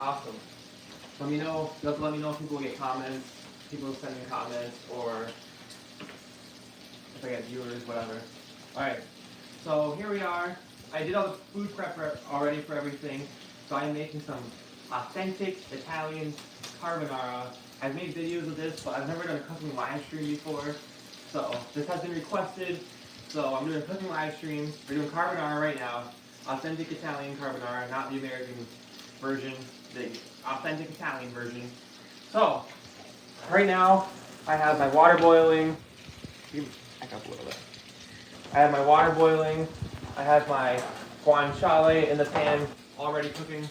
Awesome. Let me know. Let me know if people get comments, people send me comments, or if I get viewers, whatever. All right. So here we are. I did all the food prep already for everything. So I'm making some authentic Italian carbonara. I've made videos of this, but I've never done a cooking live stream before. So this has been requested. So I'm doing a cooking live stream. We're doing carbonara right now. Authentic Italian carbonara, not the American version, the authentic Italian version. So right now I have my water boiling. Back up a little bit. I have my water boiling. I have my guanciale in the pan already cooking.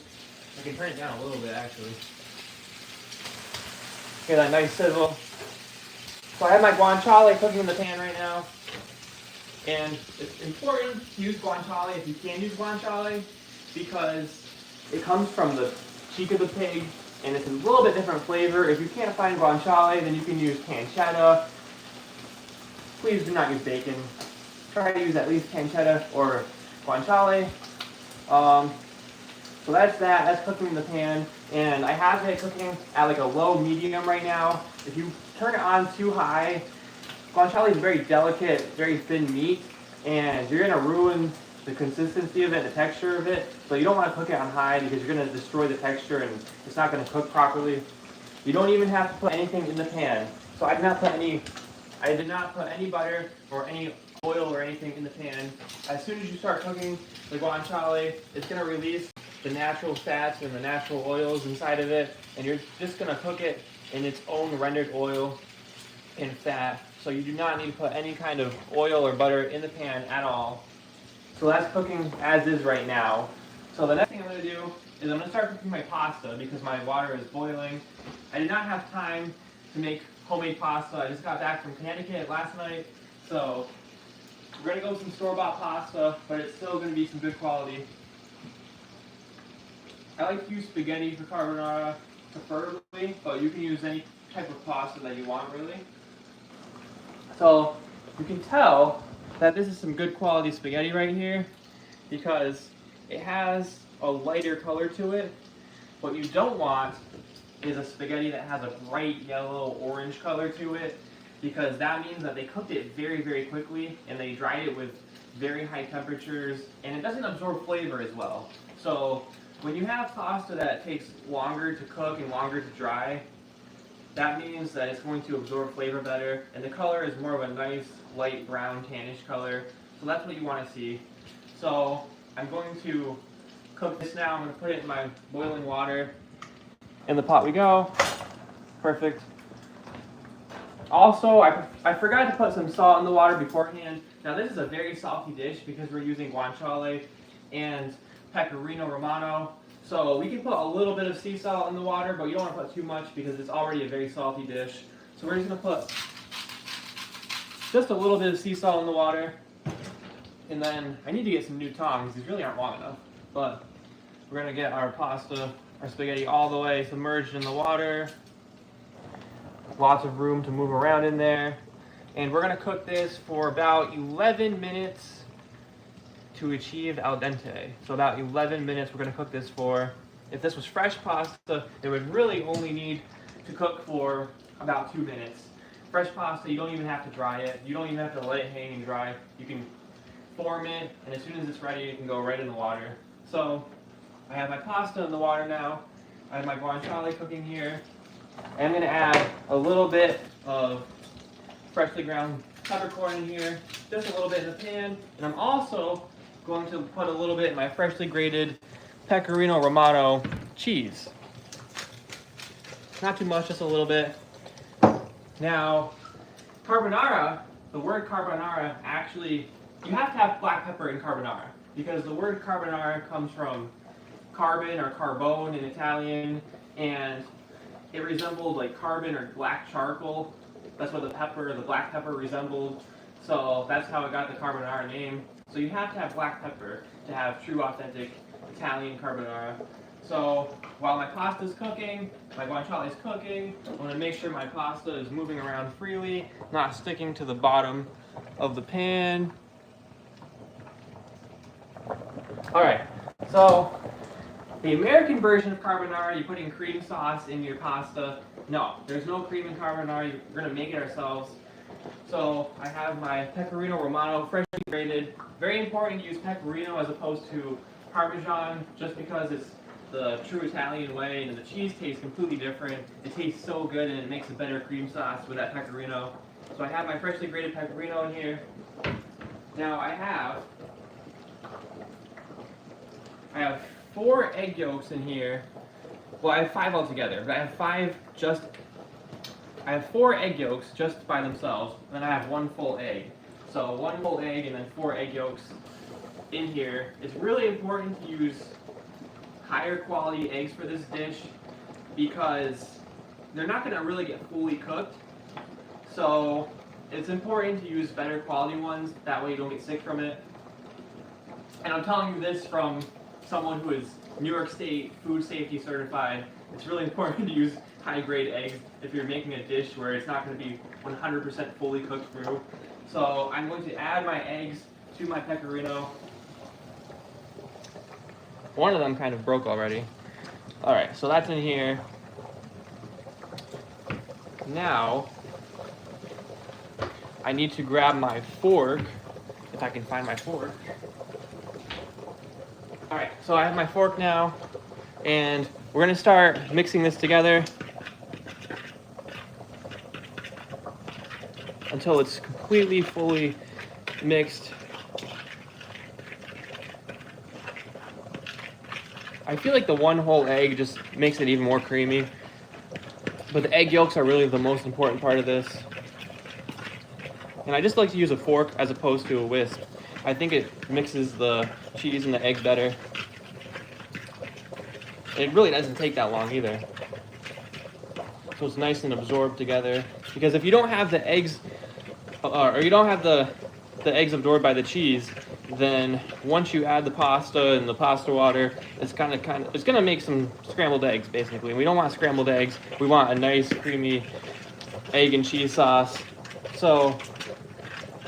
I can turn it down a little bit actually. Get that nice sizzle. So I have my guanciale cooking in the pan right now. And it's important to use guanciale if you can use guanciale because it comes from the cheek of the pig and it's a little bit different flavor. If you can't find guanciale, then you can use pancetta. Please do not use bacon. Try to use at least pancetta or guanciale. So that's that. That's cooking in the pan. And I have it cooking at like a low medium right now. If you turn it on too high, guanciale is very delicate, very thin meat, and you're going to ruin the consistency of it, the texture of it. So you don't want to cook it on high because you're going to destroy the texture and it's not going to cook properly. You don't even have to put anything in the pan. So I did not put any butter or any oil or anything in the pan. As soon as you start cooking the guanciale, it's going to release the natural fats and the natural oils inside of it, and you're just going to cook it in its own rendered oil and fat. So you do not need to put any kind of oil or butter in the pan at all. So that's cooking as is right now. So the next thing I'm going to do is I'm going to start cooking my pasta because my water is boiling. I did not have time to make homemade pasta. I just got back from Connecticut last night. So we're going to go with some store-bought pasta, but it's still going to be some good quality. I like to use spaghetti for carbonara preferably, but you can use any type of pasta that you want really. So you can tell that this is some good quality spaghetti right here because it has a lighter color to it. What you don't want is a spaghetti that has a bright yellow orange color to it because that means that they cooked it very, very quickly and they dried it with very high temperatures and it doesn't absorb flavor as well. So when you have pasta that takes longer to cook and longer to dry, that means that it's going to absorb flavor better, and the color is more of a nice light brown tannish color. So that's what you want to see. So I'm going to cook this now. I'm going to put it in my boiling water. In the pot we go. Perfect. Also, I forgot to put some salt in the water beforehand. Now this is a very salty dish because we're using guanciale and pecorino romano. So we can put a little bit of sea salt in the water, but you don't want to put too much because it's already a very salty dish. So we're just going to put just a little bit of sea salt in the water. And then I need to get some new tongs. These really aren't long enough. But we're going to get our pasta, our spaghetti all the way submerged in the water. Lots of room to move around in there. And we're going to cook this for about 11 minutes to achieve al dente. So about 11 minutes we're going to cook this for. If this was fresh pasta, it would really only need to cook for about 2 minutes. Fresh pasta, you don't even have to dry it. You don't even have to let it hang and dry. You can form it, and as soon as it's ready, it can go right in the water. So I have my pasta in the water now. I have my guanciale cooking here. I'm going to add a little bit of freshly ground peppercorn in here, just a little bit in the pan, and I'm also going to put a little bit in my freshly grated pecorino romano cheese. Not too much, just a little bit. Now, carbonara, the word carbonara actually, you have to have black pepper in carbonara because the word carbonara comes from carbon or carbone in Italian, and it resembled like carbon or black charcoal. That's what the black pepper resembled. So that's how it got the carbonara name. So you have to have black pepper to have true authentic Italian carbonara. So while my pasta is cooking, my guanciale is cooking, I want to make sure my pasta is moving around freely, not sticking to the bottom of the pan. All right, so the American version of carbonara, you put in cream sauce in your pasta. No, there's no cream in carbonara. We're gonna make it ourselves. So I have my pecorino romano, freshly grated. Very important to use pecorino as opposed to Parmesan, just because it's the true Italian way, and the cheese tastes completely different. It tastes so good, and it makes a better cream sauce with that pecorino. So I have my freshly grated pecorino in here. Now I have 4 egg yolks in here. Well, I have 5 altogether, but I have 4 egg yolks just by themselves, and then I have 1 full egg. So 1 full egg and then 4 egg yolks in here. It's really important to use higher quality eggs for this dish because they're not going to really get fully cooked. So it's important to use better quality ones, that way you don't get sick from it. And I'm telling you this from someone who is New York State food safety certified. It's really important to use high grade eggs if you're making a dish where it's not going to be 100% fully cooked through. So I'm going to add my eggs to my pecorino. One of them kind of broke already. Alright, so that's in here. Now, I need to grab my fork, if I can find my fork. Alright, so I have my fork now, and we're going to start mixing this together until it's completely, fully mixed. I feel like the 1 whole egg just makes it even more creamy, but the egg yolks are really the most important part of this. And I just like to use a fork as opposed to a whisk. I think it mixes the cheese and the egg better. It really doesn't take that long either. So it's nice and absorbed together. Because if you don't have the eggs, or you don't have the eggs absorbed by the cheese, then once you add the pasta and the pasta water, it's gonna make some scrambled eggs basically. And we don't want scrambled eggs. We want a nice creamy egg and cheese sauce. So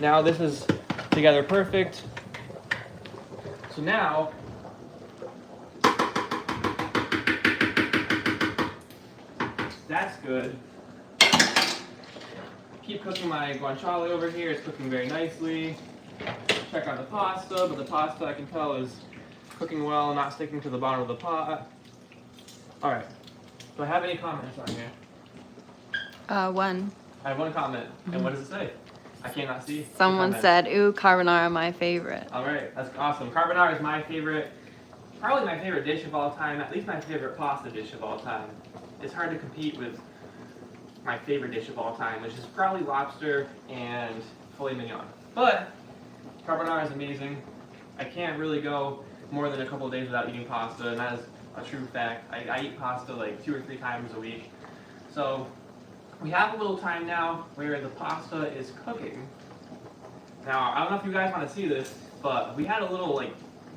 now this is together perfect. So now that's good. Keep cooking my guanciale over here. It's cooking very nicely. Check on the pasta, but the pasta I can tell is cooking well, not sticking to the bottom of the pot. Alright, do I have any comments on here? 1. I have 1 comment, and what does it say? I cannot see. Someone said, ooh, carbonara, my favorite. Alright, that's awesome. Carbonara is my favorite, probably my favorite dish of all time, at least my favorite pasta dish of all time. It's hard to compete with my favorite dish of all time, which is probably lobster and filet mignon. But carbonara is amazing. I can't really go more than a couple of days without eating pasta, and that is a true fact. I eat pasta like 2 or 3 times a week. So we have a little time now where the pasta is cooking. Now, I don't know if you guys want to see this, but we had a little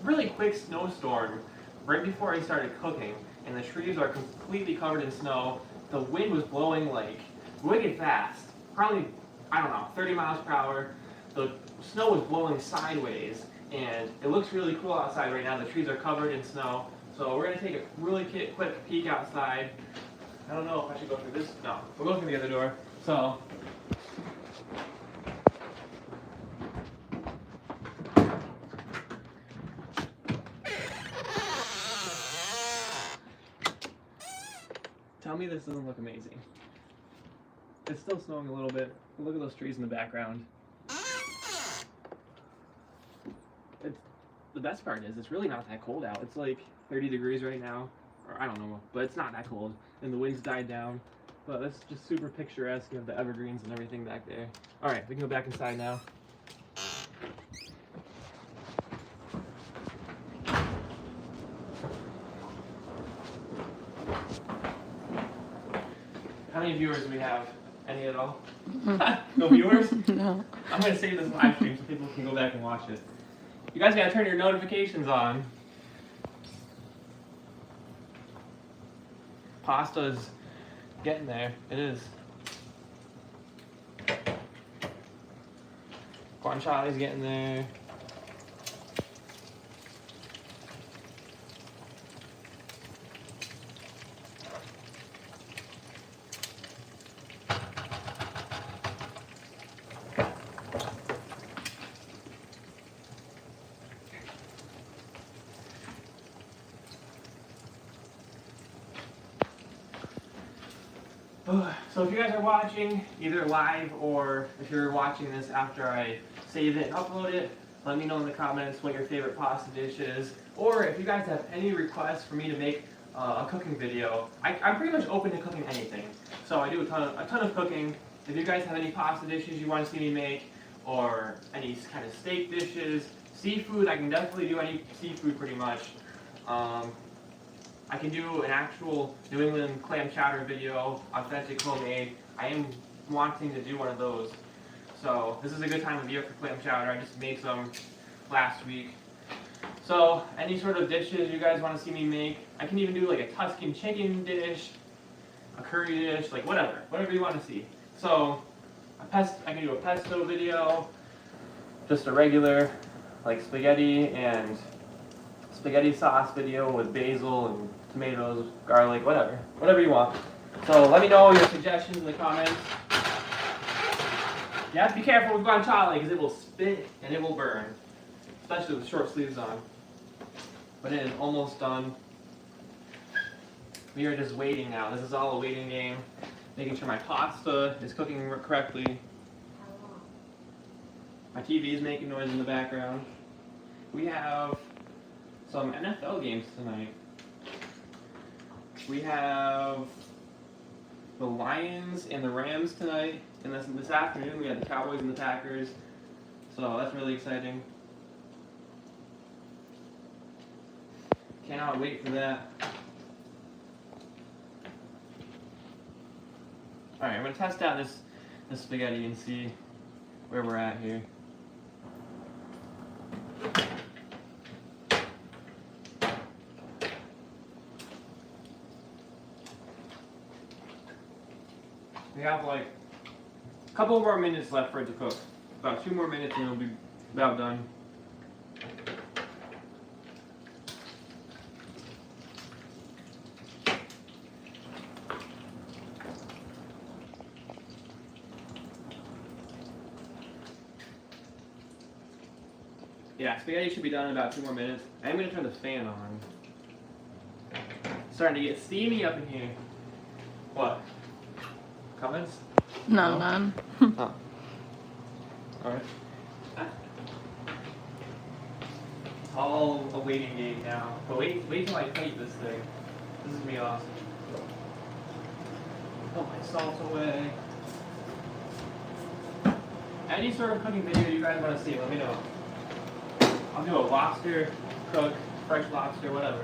really quick snowstorm right before I started cooking, and the trees are completely covered in snow. The wind was blowing like wicked fast, probably, I don't know, 30 miles per hour. The snow was blowing sideways, and it looks really cool outside right now. The trees are covered in snow. So we're going to take a really quick peek outside. I don't know if I should go through this. No, we'll go through the other door. So tell me this doesn't look amazing. It's still snowing a little bit. Look at those trees in the background. The best part is it's really not that cold out. It's like 30 degrees right now, or I don't know, but it's not that cold. And the wind's died down. But it's just super picturesque. You have the evergreens and everything back there. All right, we can go back inside now. How many viewers do we have? Any at all? No viewers? No. I'm going to save this live stream so people can go back and watch it. You guys got to turn your notifications on. Pasta's getting there. It is. Guanciale's getting there. So if you guys are watching either live or if you're watching this after I save it and upload it, let me know in the comments what your favorite pasta dish is. Or if you guys have any requests for me to make a cooking video, I'm pretty much open to cooking anything. So I do a ton of cooking. If you guys have any pasta dishes you want to see me make, or any kind of steak dishes, seafood, I can definitely do any seafood pretty much. I can do an actual New England clam chowder video, authentic homemade. I am wanting to do one of those. So this is a good time of year for clam chowder. I just made some last week. So any sort of dishes you guys want to see me make, I can even do like a Tuscan chicken dish, a curry dish, like whatever you want to see. So I can do a pesto video, just a regular like spaghetti and spaghetti sauce video with basil and tomatoes, garlic, whatever you want. So let me know your suggestions in the comments. You have to be careful with guanciale because it will spit and it will burn, especially with short sleeves on. But it is almost done. We are just waiting now. This is all a waiting game. Making sure my pasta is cooking correctly. My TV is making noise in the background. We have some NFL games tonight. We have the Lions and the Rams tonight. And this afternoon we have the Cowboys and the Packers. So that's really exciting. Cannot wait for that. Alright, I'm going to test out this spaghetti and see where we're at here. We have like a couple more minutes left for it to cook. About 2 more minutes and it'll be about done. Yeah, spaghetti should be done in about 2 more minutes. I'm going to turn the fan on. It's starting to get steamy up in here. What? Comments? No, none. Oh. Alright. It's all a waiting game now. But wait till I plate this thing. This is gonna be awesome. Put my salt away. Any sort of cooking video you guys want to see, let me know. I'll do a lobster cook, fresh lobster, whatever.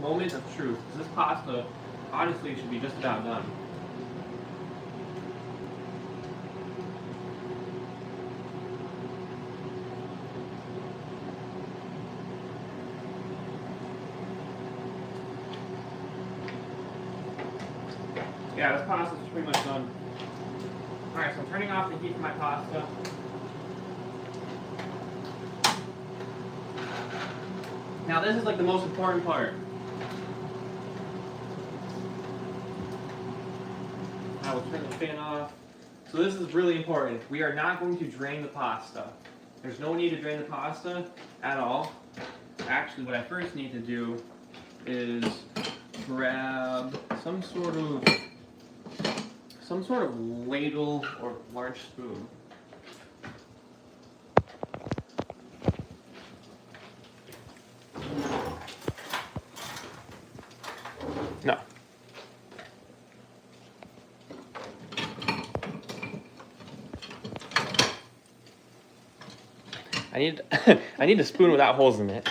Moment of truth. This pasta, honestly, should be just about done. Yeah, this pasta is pretty much done. Alright, so I'm turning off the heat for my pasta. Now this is like the most important part. I will turn the fan off. So this is really important. We are not going to drain the pasta. There's no need to drain the pasta at all. Actually, what I first need to do is grab some sort of ladle or large spoon. No. I need a spoon without holes in it.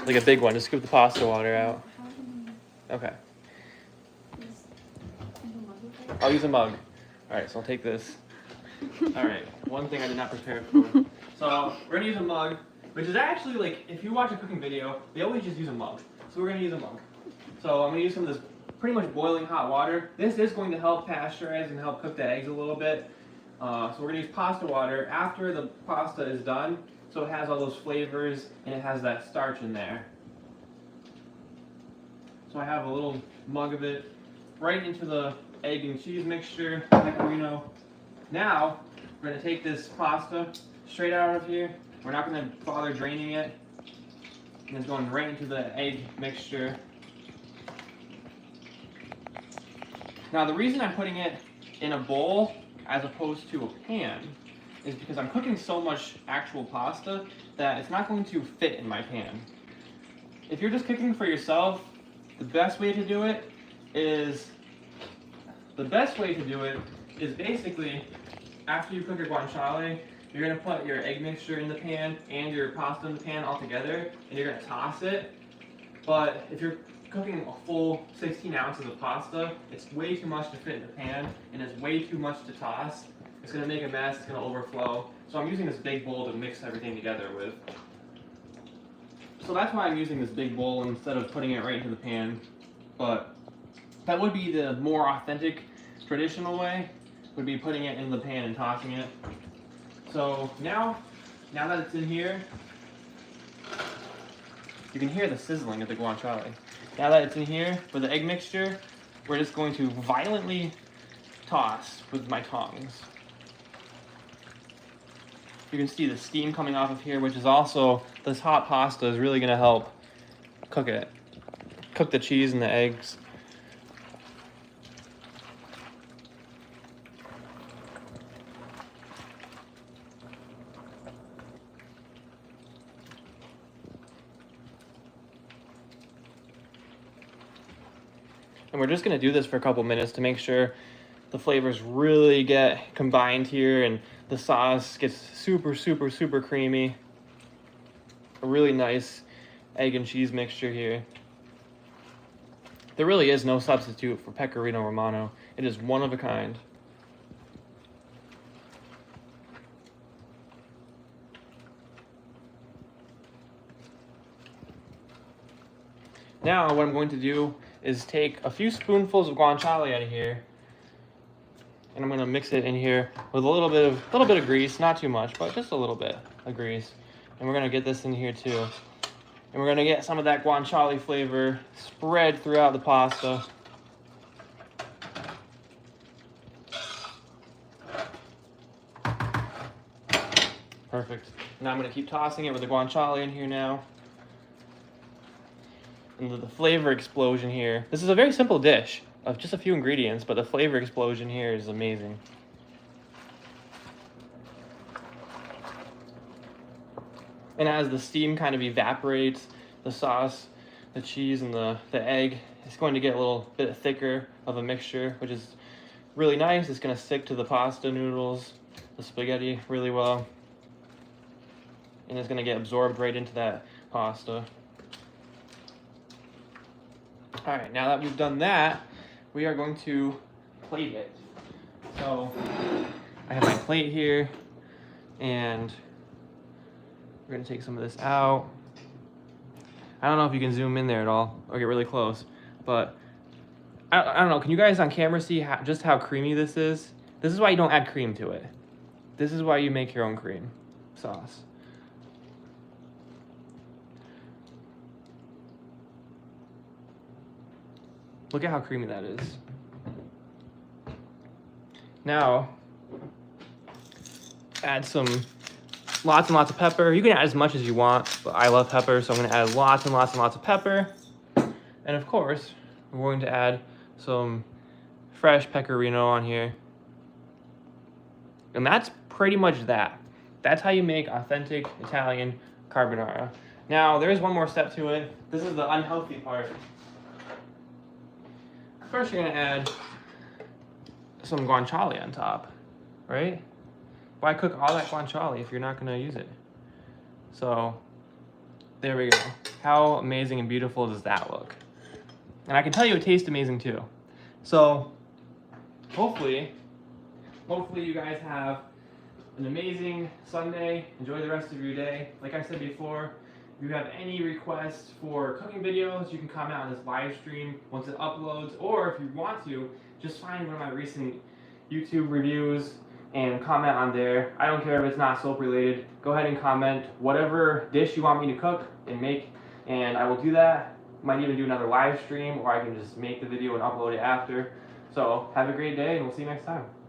Like a big one to scoop the pasta water out. Okay. I'll use a mug. Alright, so I'll take this. Alright, one thing I did not prepare for. So we're gonna use a mug, which is actually like, if you watch a cooking video, they always just use a mug. So we're gonna use a mug. So I'm gonna use some of this pretty much boiling hot water. This is going to help pasteurize and help cook the eggs a little bit. So we're gonna use pasta water after the pasta is done, so it has all those flavors and it has that starch in there. So I have a little mug of it right into the egg and cheese mixture, pecorino. Now we're gonna take this pasta straight out of here. We're not gonna bother draining it. And it's going right into the egg mixture. Now the reason I'm putting it in a bowl as opposed to a pan is because I'm cooking so much actual pasta that it's not going to fit in my pan. If you're just cooking for yourself, the best way to do it is basically after you cook your guanciale, you're gonna put your egg mixture in the pan and your pasta in the pan all together, and you're gonna toss it. But if you're cooking a full 16 ounces of pasta, it's way too much to fit in the pan, and it's way too much to toss. It's gonna make a mess, it's gonna overflow. So I'm using this big bowl to mix everything together with. So that's why I'm using this big bowl instead of putting it right into the pan. But that would be the more authentic, traditional way, would be putting it in the pan and tossing it. So now that it's in here, you can hear the sizzling of the guanciale. Now that it's in here with the egg mixture, we're just going to violently toss with my tongs. You can see the steam coming off of here, which is also, this hot pasta is really going to help cook it. Cook the cheese and the eggs. And we're just going to do this for a couple minutes to make sure the flavors really get combined here and the sauce gets super, super, super creamy. A really nice egg and cheese mixture here. There really is no substitute for Pecorino Romano. It is one of a kind. Now what I'm going to do is take a few spoonfuls of guanciale out of here, and I'm going to mix it in here with a little bit of grease, not too much, but just a little bit of grease. And we're going to get this in here too. And we're going to get some of that guanciale flavor spread throughout the pasta. Perfect. Now I'm going to keep tossing it with the guanciale in here now. And the flavor explosion here. This is a very simple dish of just a few ingredients, but the flavor explosion here is amazing. And as the steam kind of evaporates, the sauce, the cheese, and the egg, it's going to get a little bit thicker of a mixture, which is really nice. It's going to stick to the pasta noodles, the spaghetti really well. And it's going to get absorbed right into that pasta. All right, now that we've done that, we are going to plate it. So I have my plate here, and we're gonna take some of this out. I don't know if you can zoom in there at all or get really close, but I don't know. Can you guys on camera see just how creamy this is? This is why you don't add cream to it. This is why you make your own cream sauce. Look at how creamy that is. Now, add some lots and lots of pepper. You can add as much as you want, but I love pepper, so I'm gonna add lots and lots and lots of pepper. And of course, we're going to add some fresh pecorino on here. And that's pretty much that. That's how you make authentic Italian carbonara. Now, there is one more step to it. This is the unhealthy part. First, you're gonna add some guanciale on top, right? Why cook all that guanciale if you're not gonna use it? So, there we go. How amazing and beautiful does that look? And I can tell you it tastes amazing too. So, hopefully you guys have an amazing Sunday. Enjoy the rest of your day. Like I said before, if you have any requests for cooking videos, you can comment on this live stream once it uploads, or if you want to, just find one of my recent YouTube reviews and comment on there. I don't care if it's not soap related. Go ahead and comment whatever dish you want me to cook and make, and I will do that. Might even do another live stream, or I can just make the video and upload it after. So have a great day, and we'll see you next time.